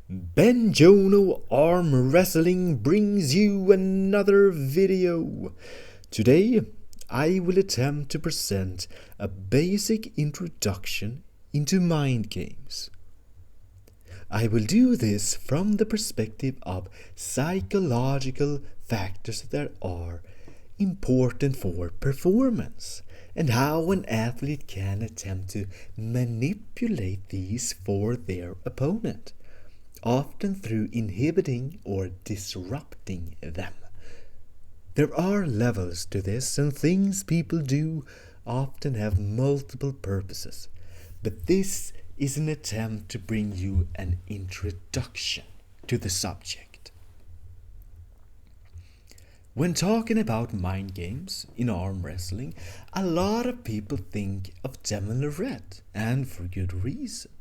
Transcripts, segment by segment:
Ben Jono Arm Wrestling brings you another video. Today, I will attempt to present a basic introduction into mind games. I will do this from the perspective of psychological factors that are important for performance and how an athlete can attempt to manipulate these for their opponent, often through inhibiting or disrupting them. There are levels to this, and things people do often have multiple purposes, but this is an attempt to bring you an introduction to the subject. When talking about mind games in arm wrestling, a lot of people think of Devin Lorette, and for good reason.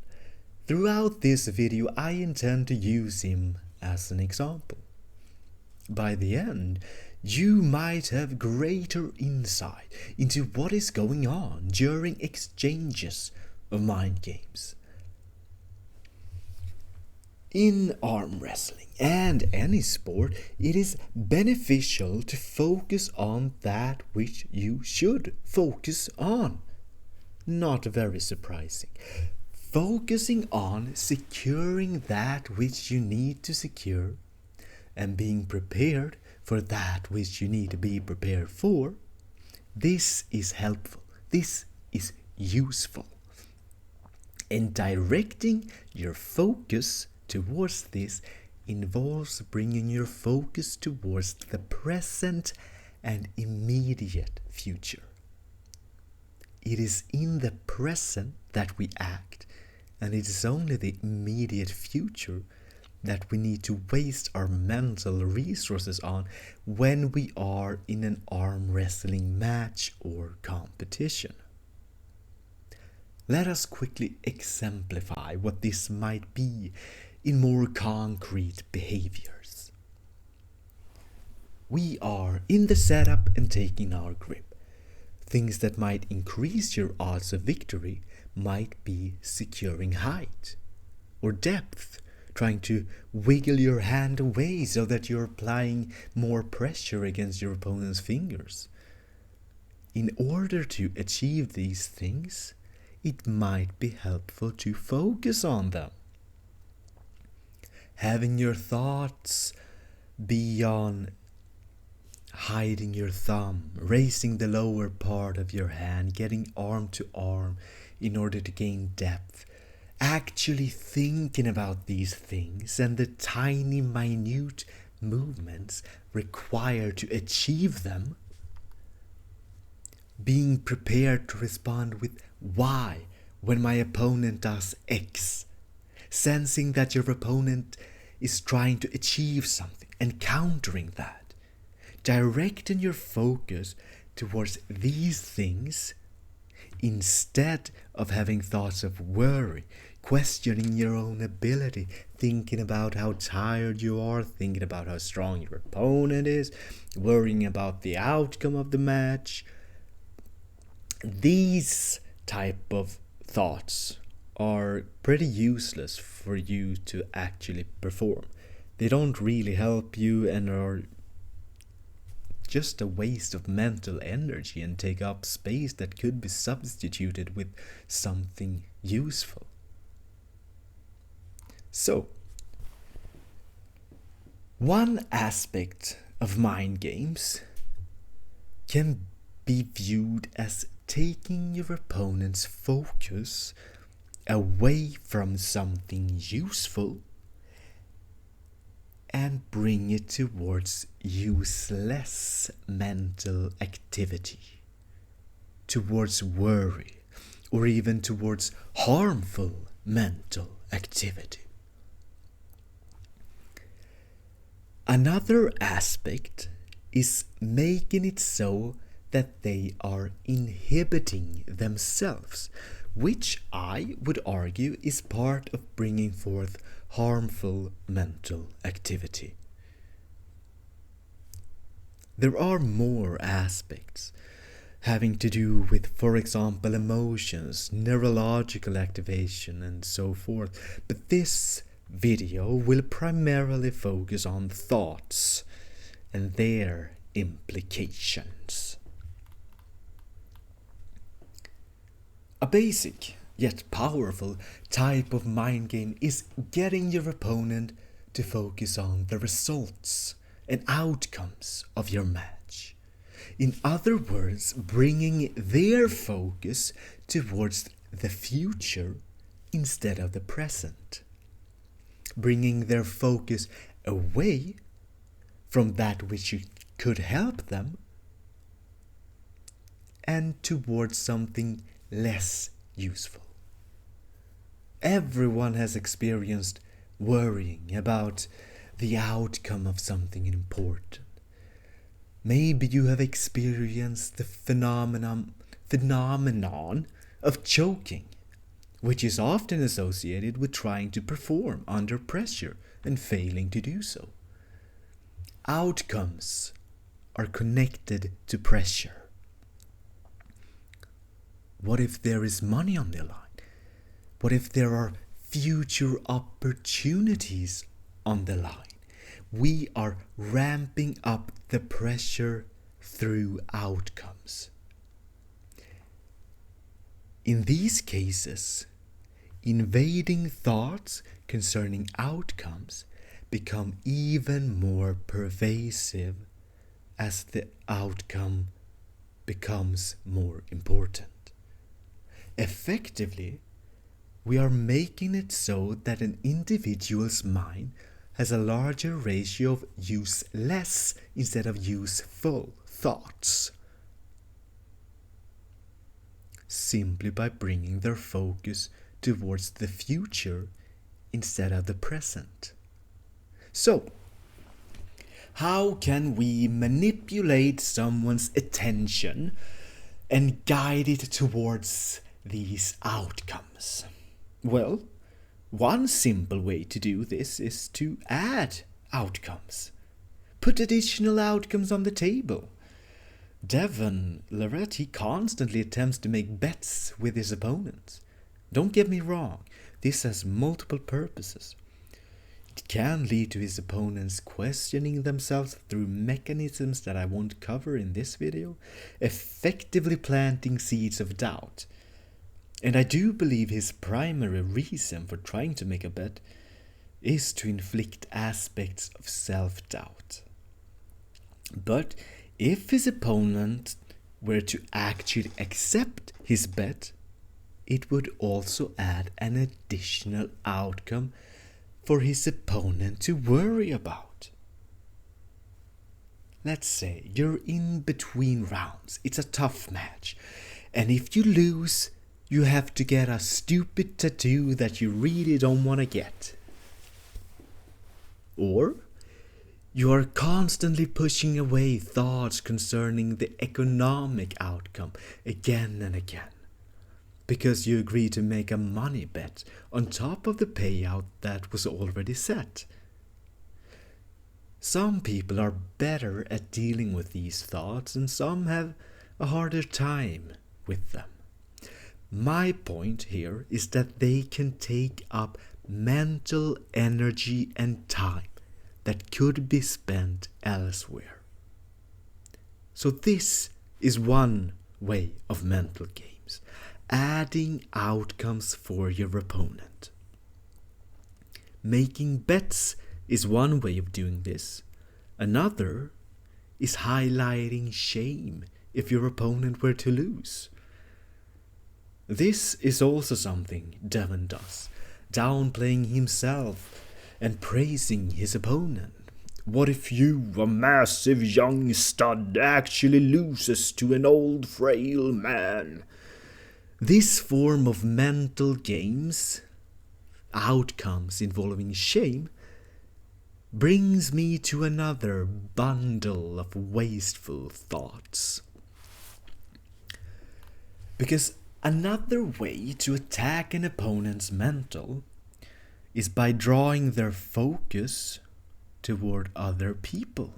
Throughout this video, I intend to use him as an example. By the end, you might have greater insight into what is going on during exchanges of mind games. In arm wrestling and any sport, it is beneficial to focus on that which you should focus on. Not very surprising. Focusing on securing that which you need to secure and being prepared for that which you need to be prepared for, this is helpful. This is useful. And directing your focus towards this involves bringing your focus towards the present and immediate future. It is in the present that we act, and it is only the immediate future that we need to waste our mental resources on when we are in an arm wrestling match or competition. Let us quickly exemplify what this might be in more concrete behaviors. We are in the setup and taking our grip. Things that might increase your odds of victory might be securing height or depth, trying to wiggle your hand away so that you're applying more pressure against your opponent's fingers. In order to achieve these things, it might be helpful to focus on them. Having your thoughts be on hiding your thumb, raising the lower part of your hand, getting arm to arm in order to gain depth, actually thinking about these things and the tiny, minute movements required to achieve them, being prepared to respond with Y when my opponent does X, sensing that your opponent is trying to achieve something and countering that. Directing your focus towards these things instead of having thoughts of worry, questioning your own ability, thinking about how tired you are, thinking about how strong your opponent is, worrying about the outcome of the match. These type of thoughts are pretty useless for you to actually perform. They don't really help you and are just a waste of mental energy and take up space that could be substituted with something useful. So, one aspect of mind games can be viewed as taking your opponent's focus away from something useful and bring it towards useless mental activity, towards worry, or even towards harmful mental activity. Another aspect is making it so that they are inhibiting themselves, which I would argue is part of bringing forth harmful mental activity. There are more aspects having to do with, for example, emotions, neurological activation, and so forth, but this video will primarily focus on thoughts and their implications. A basic yet powerful type of mind game is getting your opponent to focus on the results and outcomes of your match. In other words, bringing their focus towards the future instead of the present. Bringing their focus away from that which could help them and towards something less useful. Everyone has experienced worrying about the outcome of something important. Maybe you have experienced the phenomenon of choking, which is often associated with trying to perform under pressure and failing to do so. Outcomes are connected to pressure. What if there is money on the line? What if there are future opportunities on the line? We are ramping up the pressure through outcomes. In these cases, invading thoughts concerning outcomes become even more pervasive as the outcome becomes more important. Effectively, we are making it so that an individual's mind has a larger ratio of useless instead of useful thoughts, simply by bringing their focus towards the future instead of the present. So, how can we manipulate someone's attention and guide it towards these outcomes? Well, one simple way to do this is to add outcomes. Put additional outcomes on the table. Devon Larratt, he constantly attempts to make bets with his opponents. Don't get me wrong, this has multiple purposes. It can lead to his opponents questioning themselves through mechanisms that I won't cover in this video, effectively planting seeds of doubt. And I do believe his primary reason for trying to make a bet is to inflict aspects of self-doubt. But if his opponent were to actually accept his bet, it would also add an additional outcome for his opponent to worry about. Let's say you're in between rounds. It's a tough match. And if you lose, you have to get a stupid tattoo that you really don't want to get. Or you are constantly pushing away thoughts concerning the economic outcome again and again, because you agree to make a money bet on top of the payout that was already set. Some people are better at dealing with these thoughts and some have a harder time with them. My point here is that they can take up mental energy and time that could be spent elsewhere. So this is one way of mental games, adding outcomes for your opponent. Making bets is one way of doing this. Another is highlighting shame if your opponent were to lose. This is also something Devon does, downplaying himself and praising his opponent. What if you, a massive young stud, actually loses to an old frail man? This form of mental games, outcomes involving shame, brings me to another bundle of wasteful thoughts. Because another way to attack an opponent's mental is by drawing their focus toward other people.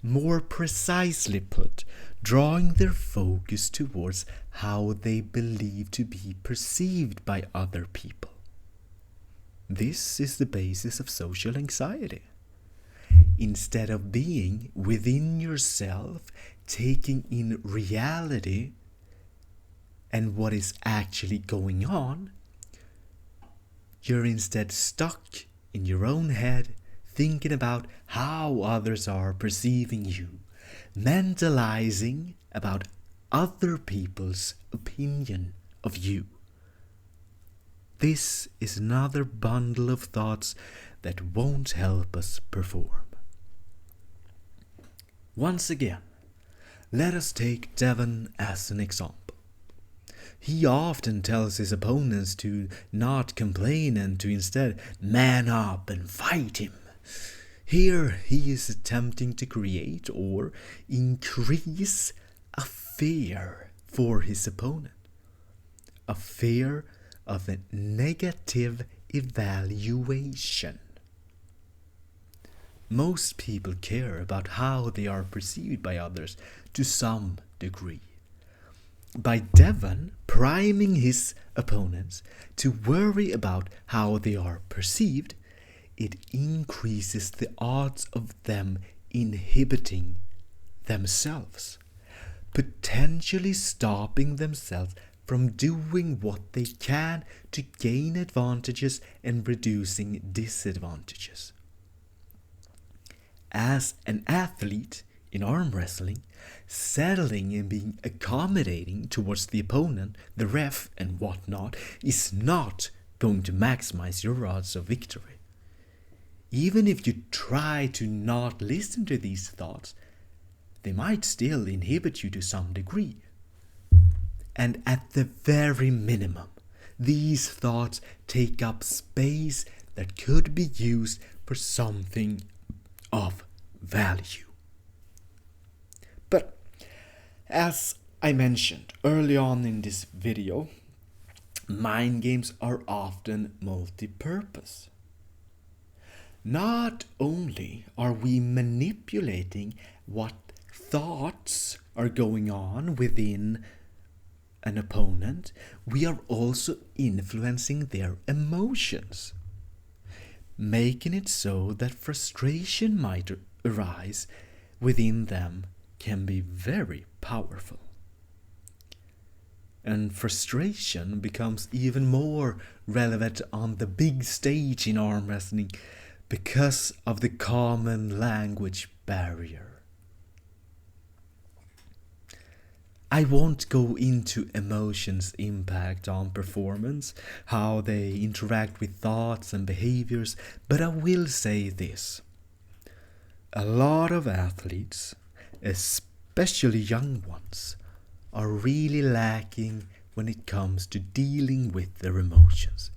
More precisely put, drawing their focus towards how they believe to be perceived by other people. This is the basis of social anxiety. Instead of being within yourself, taking in reality and what is actually going on, you're instead stuck in your own head, thinking about how others are perceiving you, mentalizing about other people's opinion of you. This is another bundle of thoughts that won't help us perform. Once again, let us take Devon as an example. He often tells his opponents to not complain and to instead man up and fight him. Here he is attempting to create or increase a fear for his opponent. A fear of a negative evaluation. Most people care about how they are perceived by others to some degree. By Devon priming his opponents to worry about how they are perceived, it increases the odds of them inhibiting themselves, potentially stopping themselves from doing what they can to gain advantages and reducing disadvantages. As an athlete in arm wrestling, settling and being accommodating towards the opponent, the ref and whatnot is not going to maximize your odds of victory. Even if you try to not listen to these thoughts, they might still inhibit you to some degree. And at the very minimum, these thoughts take up space that could be used for something of value. But as I mentioned early on in this video, mind games are often multi-purpose. Not only are we manipulating what thoughts are going on within an opponent, we are also influencing their emotions, making it so that frustration might arise within them can be very powerful. And frustration becomes even more relevant on the big stage in arm wrestling because of the common language barrier. I won't go into emotions' impact on performance, how they interact with thoughts and behaviors, but I will say this. A lot of athletes, especially young ones, are really lacking when it comes to dealing with their emotions.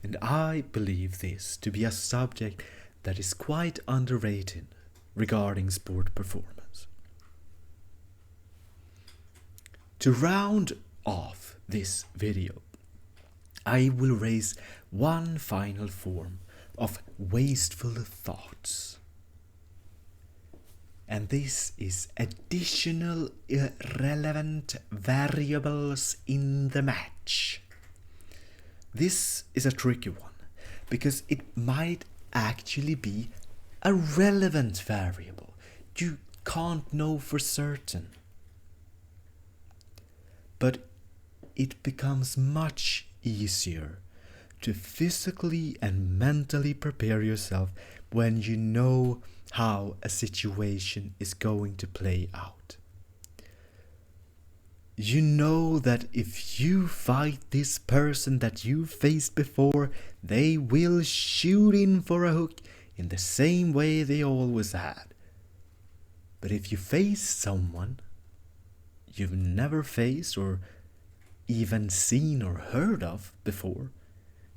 And I believe this to be a subject that is quite underrated regarding sport performance. To round off this video, I will raise one final form of wasteful thoughts. And this is additional irrelevant variables in the match. This is a tricky one because it might actually be a relevant variable. You can't know for certain. But it becomes much easier to physically and mentally prepare yourself when you know how a situation is going to play out. You know that if you fight this person that you faced before, they will shoot in for a hook in the same way they always had. But if you face someone you've never faced or even seen or heard of before,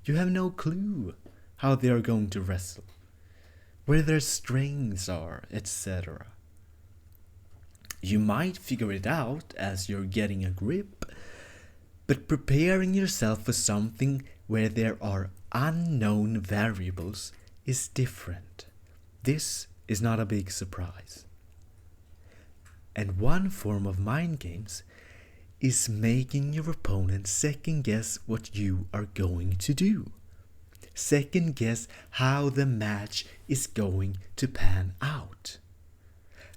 you have no clue how they are going to wrestle, where their strengths are, etc. You might figure it out as you're getting a grip, but preparing yourself for something where there are unknown variables is different. This is not a big surprise. And one form of mind games is making your opponent second guess what you are going to do. second guess how the match is going to pan out.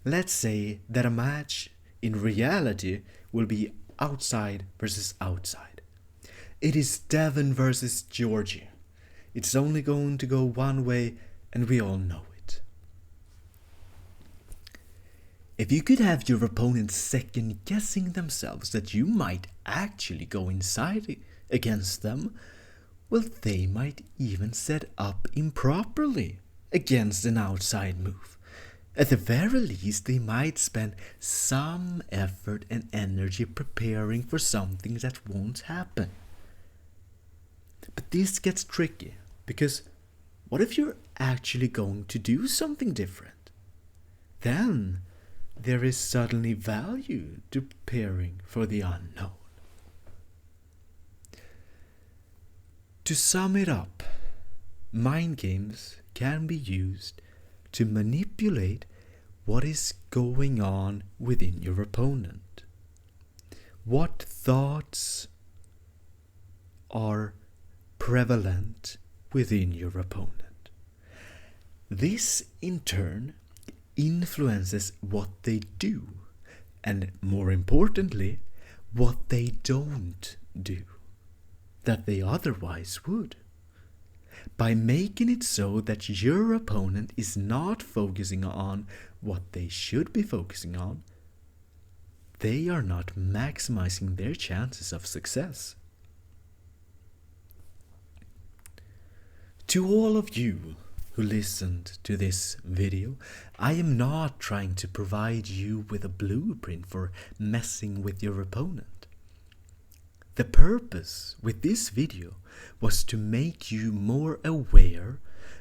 Let's say that a match in reality will be outside versus outside. It is Devon versus Georgia. It's only going to go one way, and we all know it. If you could have your opponent second guessing themselves that you might actually go inside against them, well, they might even set up improperly against an outside move. At the very least, they might spend some effort and energy preparing for something that won't happen. But this gets tricky, because what if you're actually going to do something different? Then there is suddenly value to preparing for the unknown. To sum it up, mind games can be used to manipulate what is going on within your opponent. What thoughts are prevalent within your opponent. This in turn influences what they do, and more importantly, what they don't do that they otherwise would. By making it so that your opponent is not focusing on what they should be focusing on, they are not maximizing their chances of success. To all of you who listened to this video, I am not trying to provide you with a blueprint for messing with your opponent. The purpose with this video was to make you more aware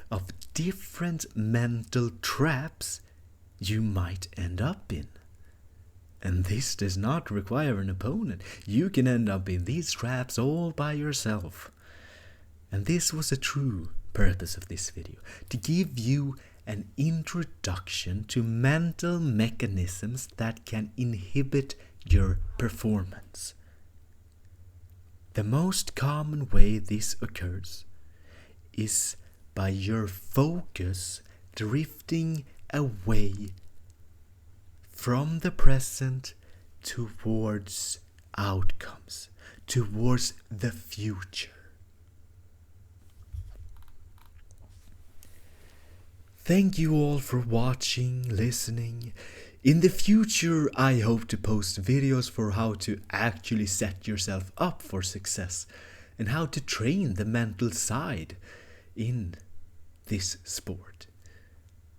of different mental traps you might end up in. And this does not require an opponent. You can end up in these traps all by yourself. And this was a true purpose of this video, to give you an introduction to mental mechanisms that can inhibit your performance. The most common way this occurs is by your focus drifting away from the present towards outcomes, towards the future. Thank you all for watching, listening. In the future, I hope to post videos for how to actually set yourself up for success and how to train the mental side in this sport.